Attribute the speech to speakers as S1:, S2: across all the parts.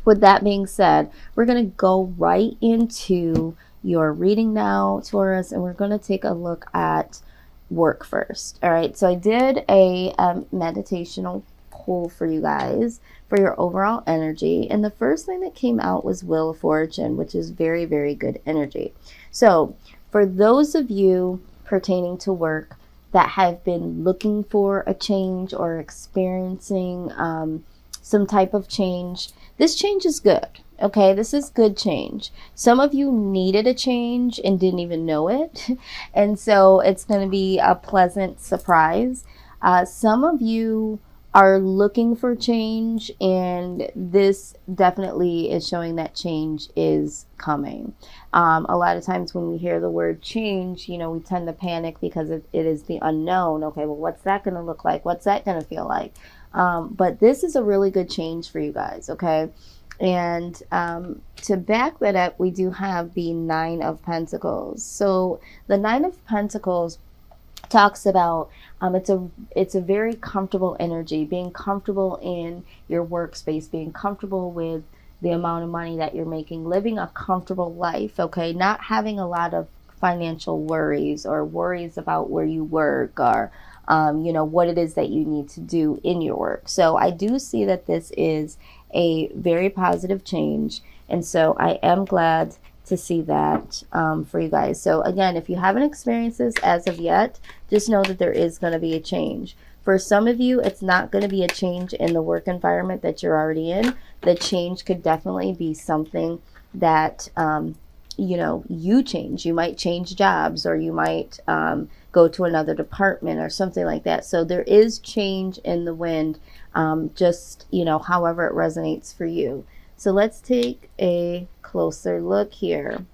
S1: With that being said, we're going to go right into your reading now, Taurus, and we're going to take a look at work first. All right, so I did a meditational pull for you guys for your overall energy, and the first thing that came out was Wheel of Fortune, which is very, very good energy. So for those of you pertaining to work that have been looking for a change or experiencing some type of change, this change is good. Okay, this is good change. Some of you needed a change and didn't even know it. And so it's going to be a pleasant surprise. Some of you are looking for change, and this definitely is showing that change is coming. A lot of times when we hear the word change, you know, we tend to panic because it is the unknown. Okay, well, what's that going to look like? What's that going to feel like? But this is a really good change for you guys, okay? And to back that up, we do have the Nine of Pentacles. So the Nine of Pentacles talks about it's a very comfortable energy, being comfortable in your workspace, being comfortable with the amount of money that you're making, living a comfortable life, okay? Not having a lot of financial worries or worries about where you work or you know, what it is that you need to do in your work. So I do see that this is a very positive change. And so I am glad to see that for you guys. So again, if you haven't experienced this as of yet, just know that there is going to be a change. For some of you, it's not going to be a change in the work environment that you're already in. The change could definitely be something that, you know, you change. You might change jobs, or you might go to another department or something like that. So there is change in the wind, just, you know, however it resonates for you. So let's take a closer look here.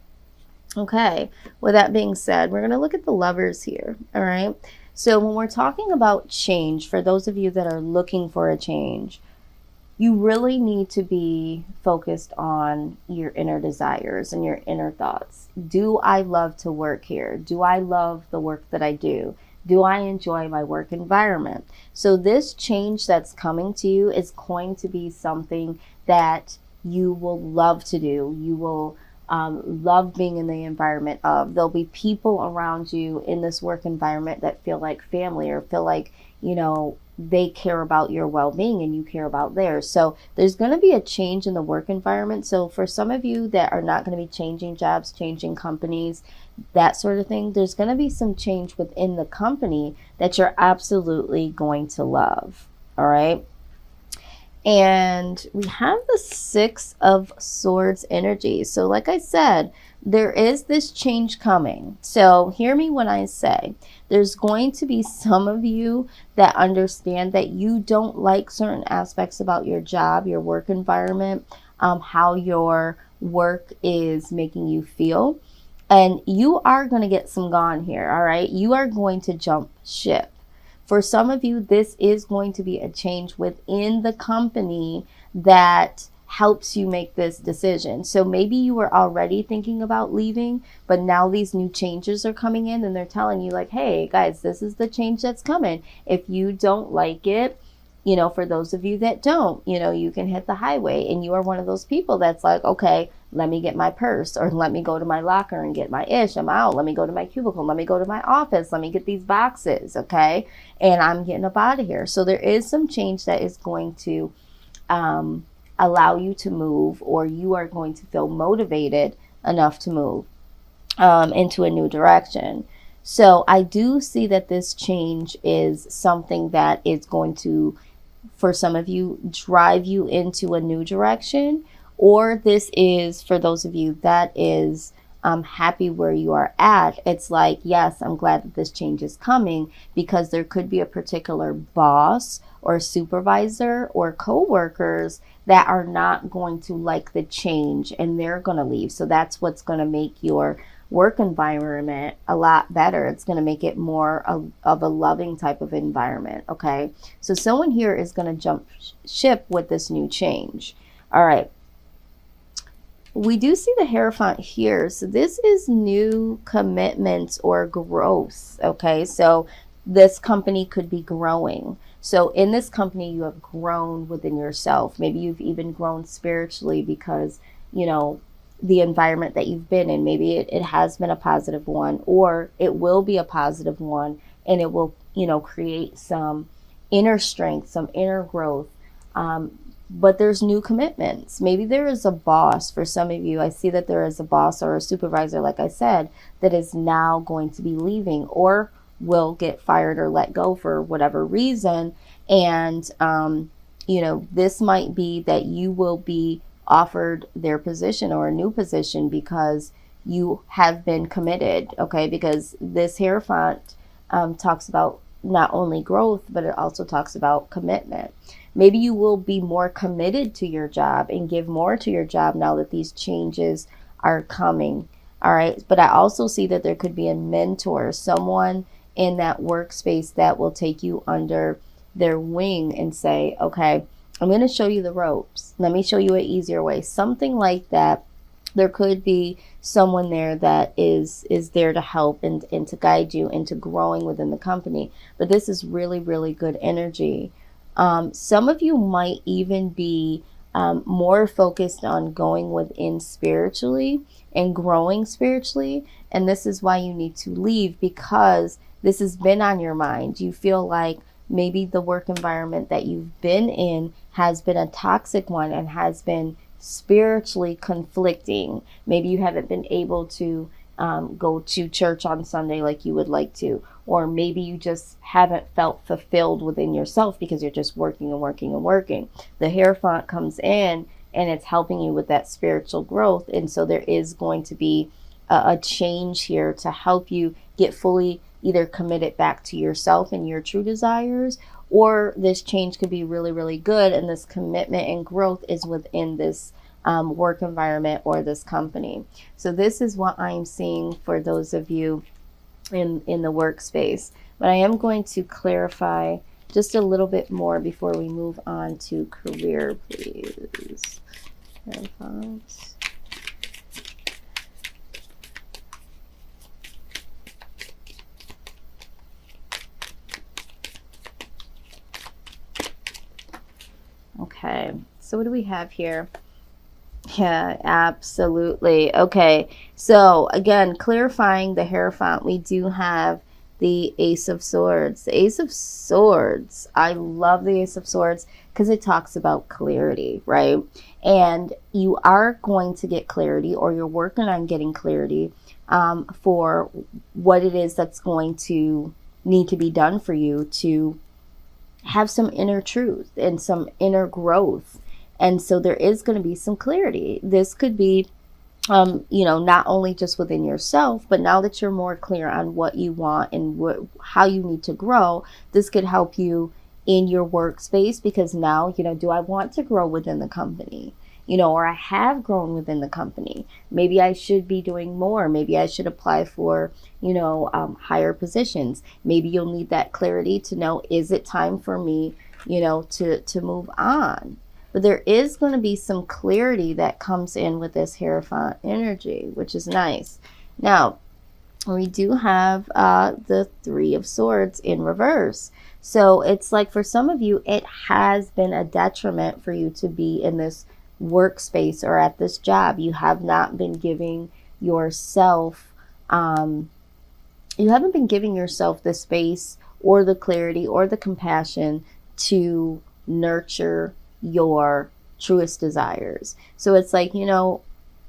S1: Okay, with that being said, we're going to look at the Lovers here. All right. So when we're talking about change, for those of you that are looking for a change, you really need to be focused on your inner desires and your inner thoughts. Do I love to work here? Do I love the work that I do? Do I enjoy my work environment? So this change that's coming to you is going to be something that you will love to do. You will love being in the environment of. There'll be people around you in this work environment that feel like family, or feel like, you know, they care about your well-being and you care about theirs. So there's going to be a change in the work environment. So for some of you that are not going to be changing jobs, changing companies, that sort of thing, there's going to be some change within the company that you're absolutely going to love. All right. And we have the Six of Swords energy. So like I said, there is this change coming. So hear me when I say there's going to be some of you that understand that you don't like certain aspects about your job, your work environment, how your work is making you feel. And you are going to get some gone here. All right. You are going to jump ship. For some of you, this is going to be a change within the company that helps you make this decision. So maybe you were already thinking about leaving, but now these new changes are coming in and they're telling you like, hey guys, this is the change that's coming. If you don't like it, you know, for those of you that don't, you know, you can hit the highway, and you are one of those people that's like, okay, let me get my purse, or let me go to my locker and get my ish. I'm out. Let me go to my cubicle. Let me go to my office. Let me get these boxes. Okay. And I'm getting up out of here. So there is some change that is going to allow you to move, or you are going to feel motivated enough to move into a new direction. So I do see that this change is something that is going to, for some of you, drive you into a new direction. Or this is for those of you that is happy where you are at. It's like, yes, I'm glad that this change is coming, because there could be a particular boss or supervisor or co-workers that are not going to like the change, and they're going to leave. So that's what's going to make your work environment a lot better. It's going to make it more of a loving type of environment. Okay. So someone here is going to jump ship with this new change. All right. We do see the Hierophant here. So this is new commitments or growth. Okay. So this company could be growing. So in this company, you have grown within yourself. Maybe you've even grown spiritually because, you know, the environment that you've been in, maybe it has been a positive one, or it will be a positive one, and it will, you know, create some inner strength, some inner growth. But there's new commitments. Maybe there is a boss for some of you. I see that there is a boss or a supervisor, like I said, that is now going to be leaving or will get fired or let go for whatever reason. And, you know, this might be that you will be offered their position or a new position because you have been committed. Okay. Because this Hierophant talks about not only growth, but it also talks about commitment. Maybe you will be more committed to your job and give more to your job now that these changes are coming. All right. But I also see that there could be a mentor, someone in that workspace that will take you under their wing and say, okay, I'm going to show you the ropes. Let me show you an easier way. Something like that. There could be someone there that is there to help and to guide you into growing within the company. But this is really, really good energy. Some of you might even be more focused on going within spiritually and growing spiritually. And this is why you need to leave, because this has been on your mind. You feel like maybe the work environment that you've been in has been a toxic one and has been spiritually conflicting. Maybe you haven't been able to go to church on Sunday like you would like to, or maybe you just haven't felt fulfilled within yourself because you're just working and working and working. The Hierophant comes in and it's helping you with that spiritual growth. And so there is going to be a change here to help you get fully either committed back to yourself and your true desires, or this change could be really, really good. And this commitment and growth is within this work environment or this company. So this is what I'm seeing for those of you in the workspace. But I am going to clarify just a little bit more before we move on to career, please. Okay, so what do we have here? Yeah, absolutely. Okay, so again, clarifying the Hierophant, we do have the Ace of Swords. The Ace of Swords, I love the Ace of Swords because it talks about clarity, right? And you are going to get clarity, or you're working on getting clarity for what it is that's going to need to be done for you to have some inner truth and some inner growth. And so there is going to be some clarity. This could be, you know, not only just within yourself, but now that you're more clear on what you want and how you need to grow, this could help you in your workspace, because now, you know, do I want to grow within the company? You know, or I have grown within the company. Maybe I should be doing more. Maybe I should apply for, you know, higher positions. Maybe you'll need that clarity to know, is it time for me, you know, to move on? But there is going to be some clarity that comes in with this Hierophant energy, which is nice. Now, we do have the Three of Swords in reverse. So it's like for some of you, it has been a detriment for you to be in this workspace or at this job. You have not been giving yourself, you haven't been giving yourself the space or the clarity or the compassion to nurture your truest desires. So it's like, you know,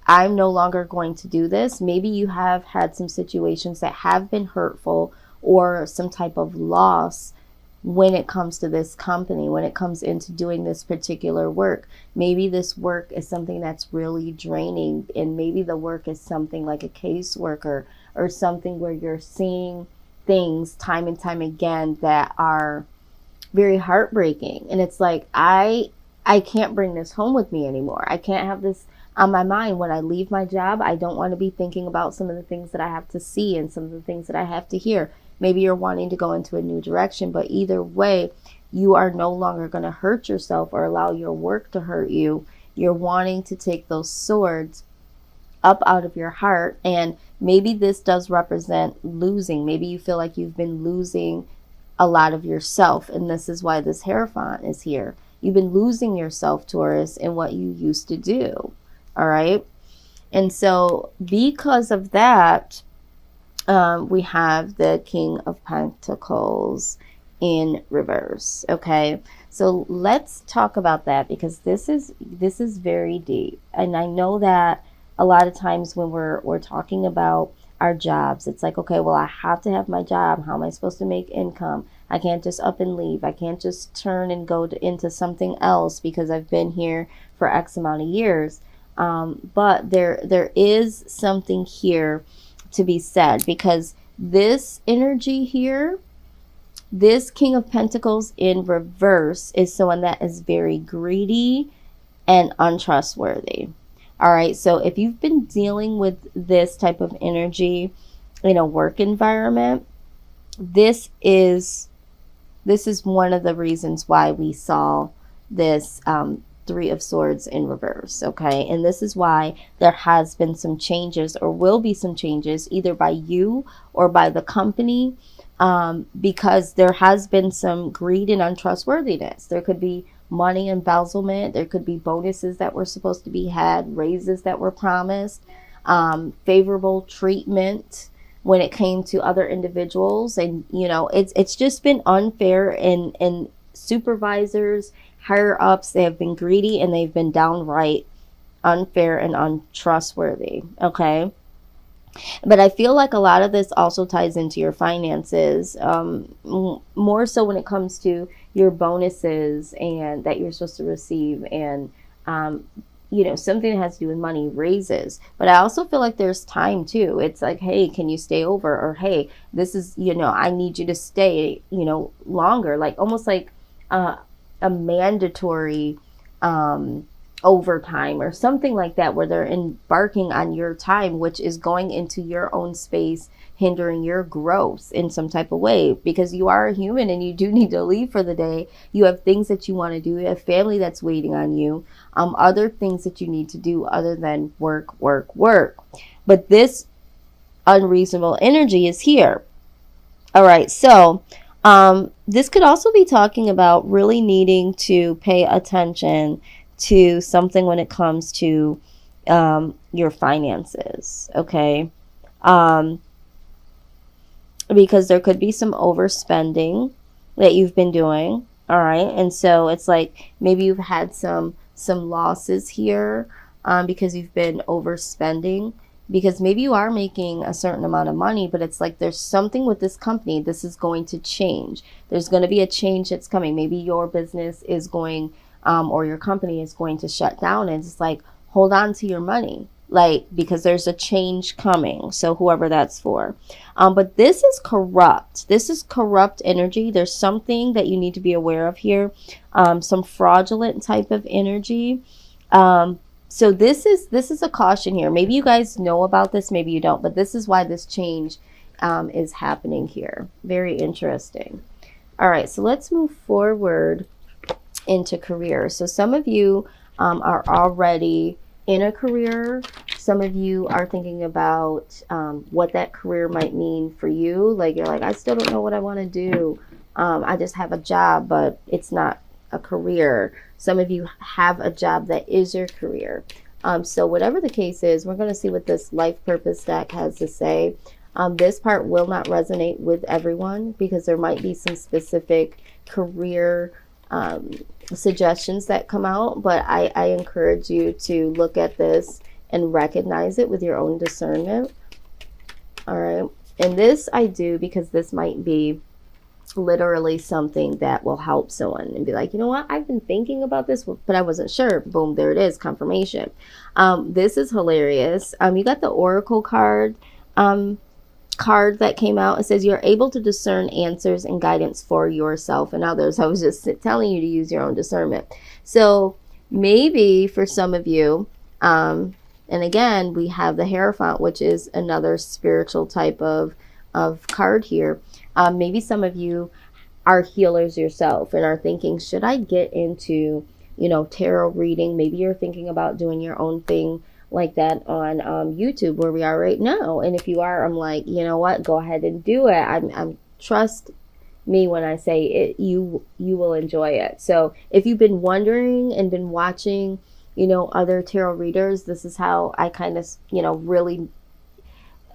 S1: I'm no longer going to do this. Maybe you have had some situations that have been hurtful or some type of loss when it comes to this company, when it comes into doing this particular work. Maybe this work is something that's really draining, and maybe the work is something like a caseworker or something where you're seeing things time and time again that are very heartbreaking. And it's like, I can't bring this home with me anymore. I can't have this on my mind when I leave my job. I don't want to be thinking about some of the things that I have to see and some of the things that I have to hear. Maybe you're wanting to go into a new direction, but either way, you are no longer going to hurt yourself or allow your work to hurt you. You're wanting to take those swords up out of your heart. And maybe this does represent losing. Maybe you feel like you've been losing a lot of yourself. And this is why this Hierophant is here. You've been losing yourself, Taurus, in what you used to do. All right. And so because of that, we have the King of Pentacles in reverse. Okay. So let's talk about that, because this is very deep. And I know that a lot of times when we're talking about our jobs, it's like, okay, well, I have to have my job. How am I supposed to make income? I can't just up and leave. I can't just turn and go into something else because I've been here for X amount of years. But there is something here to be said, because this energy here, this King of Pentacles in reverse, is someone that is very greedy and untrustworthy. All right, so if you've been dealing with this type of energy in a work environment, this is one of the reasons why we saw this Three of Swords in reverse. Okay, and this is why there has been some changes, or will be some changes, either by you or by the company, because there has been some greed and untrustworthiness. There could be money embezzlement. There could be bonuses that were supposed to be had, raises that were promised, favorable treatment when it came to other individuals. And, you know, it's just been unfair, and supervisors, higher ups, they have been greedy, and they've been downright unfair and untrustworthy. Okay. But I feel like a lot of this also ties into your finances, more so when it comes to your bonuses and that you're supposed to receive, and you know, something that has to do with money, raises. But I also feel like there's time too. It's like, hey, can you stay over? Or hey, this is, you know, I need you to stay, you know, longer. Like almost like a mandatory overtime or something like that, where they're embarking on your time, which is going into your own space, hindering your growth in some type of way, because you are a human and you do need to leave for the day. You have things that you want to do. You have family that's waiting on you, other things that you need to do other than work. But this unreasonable energy is here. All right, so this could also be talking about really needing to pay attention to something when it comes to your finances. Okay, because there could be some overspending that you've been doing. All right, and so it's like maybe you've had some losses here because you've been overspending, because maybe you are making a certain amount of money, but it's like there's something with this company. This is going to change. There's going to be a change that's coming. Maybe your business is going or your company is going to shut down, and it's like, hold on to your money, like, because there's a change coming. So whoever that's for. But this is corrupt. This is corrupt energy. There's something that you need to be aware of here. Some fraudulent type of energy. So this is a caution here. Maybe you guys know about this, maybe you don't, but this is why this change is happening here. Very interesting. All right, so let's move forward into career. So some of you are already in a career. Some of you are thinking about what that career might mean for you. Like you're like, I still don't know what I want to do. I just have a job, but it's not a career. Some of you have a job that is your career. So whatever the case is, we're going to see what this life purpose deck has to say. This part will not resonate with everyone, because there might be some specific career suggestions that come out, but I encourage you to look at this and recognize it with your own discernment. All right, and this I do because this might be literally something that will help someone and be like, you know what, I've been thinking about this, but I wasn't sure. Boom, there it is, confirmation. This is hilarious. You got the Oracle card that came out. It says you're able to discern answers and guidance for yourself and others. I was just telling you to use your own discernment. So maybe for some of you, and again, we have the Hierophant, which is another spiritual type of card here. Maybe some of you are healers yourself and are thinking, should I get into, you know, tarot reading? Maybe you're thinking about doing your own thing like that on YouTube, where we are right now. And if you are, I'm like, you know what, go ahead and do it. I'm trust me when I say it, you will enjoy it. So if you've been wondering and been watching, other tarot readers, this is how I kind of,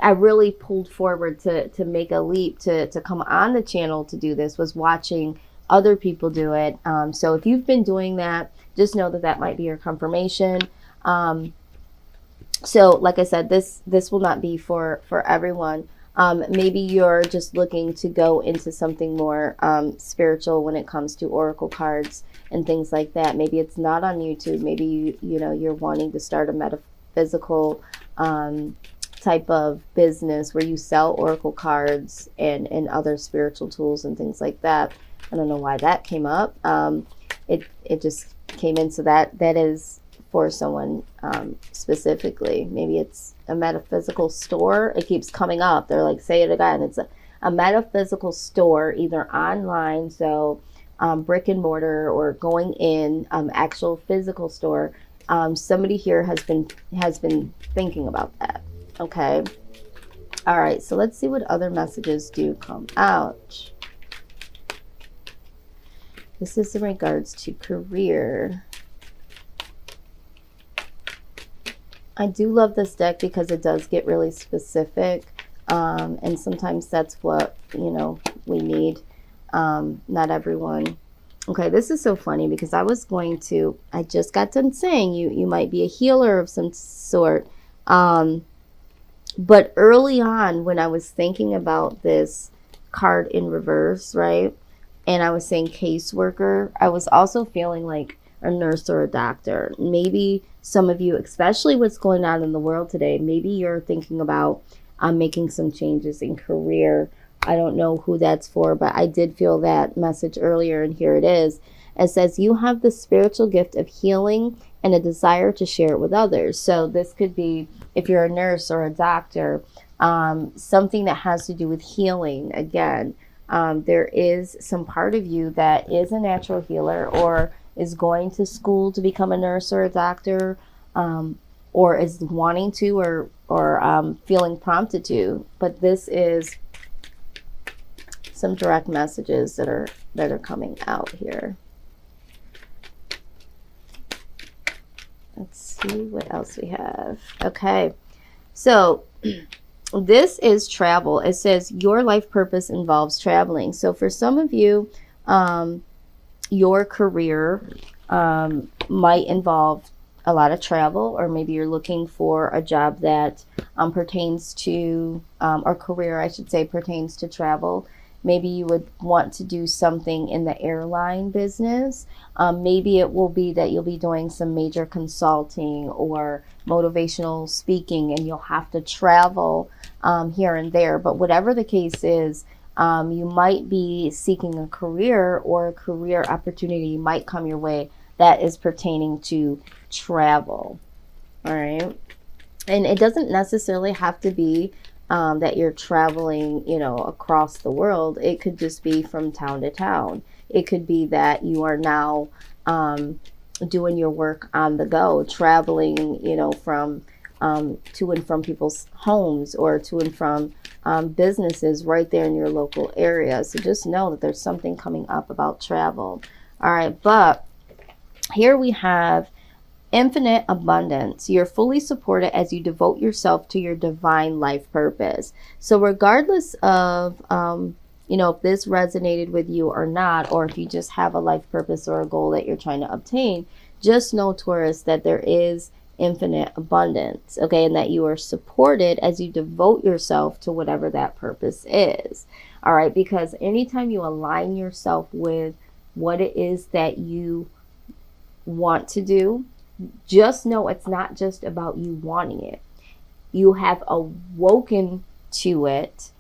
S1: I really pulled forward to make a leap to come on the channel to do this, was watching other people do it. So if you've been doing that, just know that that might be your confirmation. So like I said, this will not be for everyone. Maybe you're just looking to go into something more spiritual when it comes to oracle cards and things like that. Maybe it's not on YouTube. Maybe you're wanting to start a metaphysical type of business where you sell oracle cards and other spiritual tools and things like that. I don't know why that came up. It just came in, so that is for someone specifically. Maybe it's a metaphysical store. It keeps coming up. They're like, say it again. It's a metaphysical store, either online, so brick and mortar, or going in actual physical store. Somebody here has been thinking about that. Okay. All right. So let's see what other messages do come out. This is in regards to career. I do love this deck because it does get really specific. And sometimes that's what, we need. Not everyone. Okay, this is so funny because I just got done saying you might be a healer of some sort. But early on, when I was thinking about this card in reverse, right, and I was saying caseworker, I was also feeling like a nurse or a doctor. Maybe some of you, especially what's going on in the world today, maybe you're thinking about making some changes in career. I don't know who that's for, but I did feel that message earlier, and here it is. It says, you have the spiritual gift of healing and a desire to share it with others. So this could be, if you're a nurse or a doctor, something that has to do with healing. Again, there is some part of you that is a natural healer, or is going to school to become a nurse or a doctor, or is wanting to, or feeling prompted to. But this is some direct messages that are coming out here. Let's see what else we have. Okay, so this is travel. It says your life purpose involves traveling. So for some of you, your career might involve a lot of travel, or maybe you're looking for a job that pertains to, or career, I should say, pertains to travel. Maybe you would want to do something in the airline business. Maybe it will be that you'll be doing some major consulting or motivational speaking, and you'll have to travel here and there. But whatever the case is, you might be seeking a career, or a career opportunity might come your way that is pertaining to travel. All right. And it doesn't necessarily have to be that you're traveling, across the world. It could just be from town to town. It could be that you are now doing your work on the go, traveling, from to and from people's homes, or to and from businesses right there in your local area. So just know that there's something coming up about travel. All right, but here we have infinite abundance. You're fully supported as you devote yourself to your divine life purpose. So regardless of, if this resonated with you or not, or if you just have a life purpose or a goal that you're trying to obtain, just know, Taurus, that there is infinite abundance, okay? And that you are supported as you devote yourself to whatever that purpose is. All right, because anytime you align yourself with what it is that you want to do, just know it's not just about you wanting it. You have awoken to it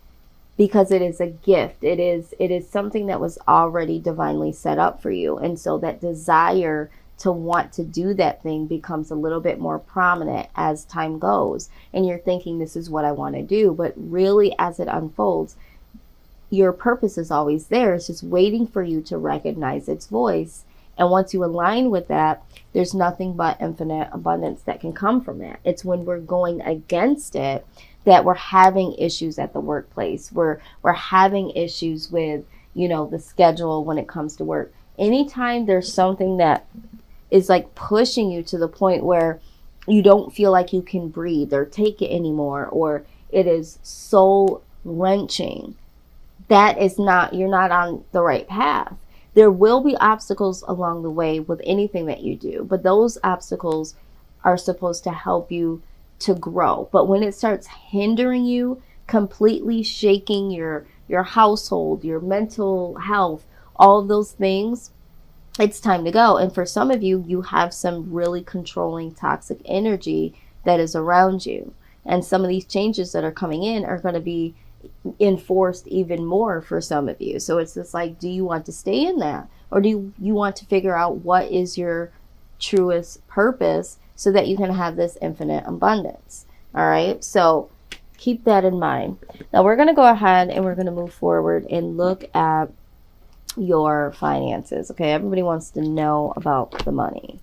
S1: because it is a gift. It is something that was already divinely set up for you. And so that desire to want to do that thing becomes a little bit more prominent as time goes. And you're thinking, this is what I want to do. But really, as it unfolds, your purpose is always there. It's just waiting for you to recognize its voice. And once you align with that, there's nothing but infinite abundance that can come from that. It's when we're going against it that we're having issues at the workplace. We're having issues with, the schedule when it comes to work. Anytime there's something that is like pushing you to the point where you don't feel like you can breathe or take it anymore, or it is soul wrenching, that is not, you're not on the right path. There will be obstacles along the way with anything that you do, but those obstacles are supposed to help you to grow. But when it starts hindering you, completely shaking your household, your mental health, all of those things, it's time to go. And for some of you, you have some really controlling toxic energy that is around you. And some of these changes that are coming in are going to be enforced even more for some of you. So it's just like, do you want to stay in that? Or do you want to figure out what is your truest purpose so that you can have this infinite abundance? All right. So keep that in mind. Now we're going to go ahead and we're going to move forward and look at your finances. Okay. Everybody wants to know about the money.